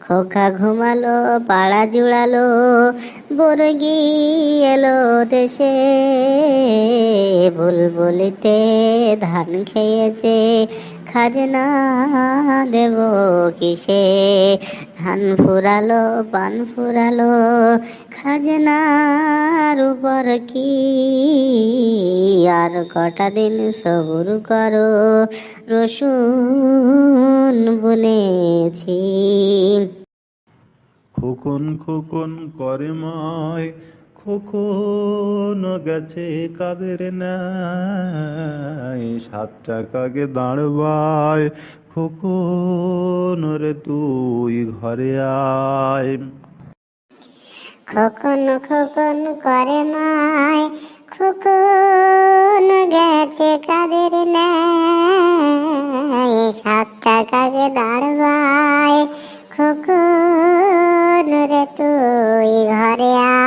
খোকা ঘুমালো, পাড়া জুড়ালো, বর্গি এলো দেশে। বুলবুলিতে ধান খেয়েছে, খাজনা দেব কিসে? ধান ফুরালো, পান ফুরালো, খাজনার উপর কি? আর কটা দিন সবুর করো, রসুন বুনেছি। খোকন খোকন করে মায়, খোকন গেছে কাদের নাই? 7 টাকাকে দাঁড়বায়, খোকন রে তুই ঘরে আয়। খোকন খোকন করে মায়, খোকন গেছে কাদের নাই? 7 টাকাকে দাঁড়বায়, খোকন রে তুই ঘরে আয়।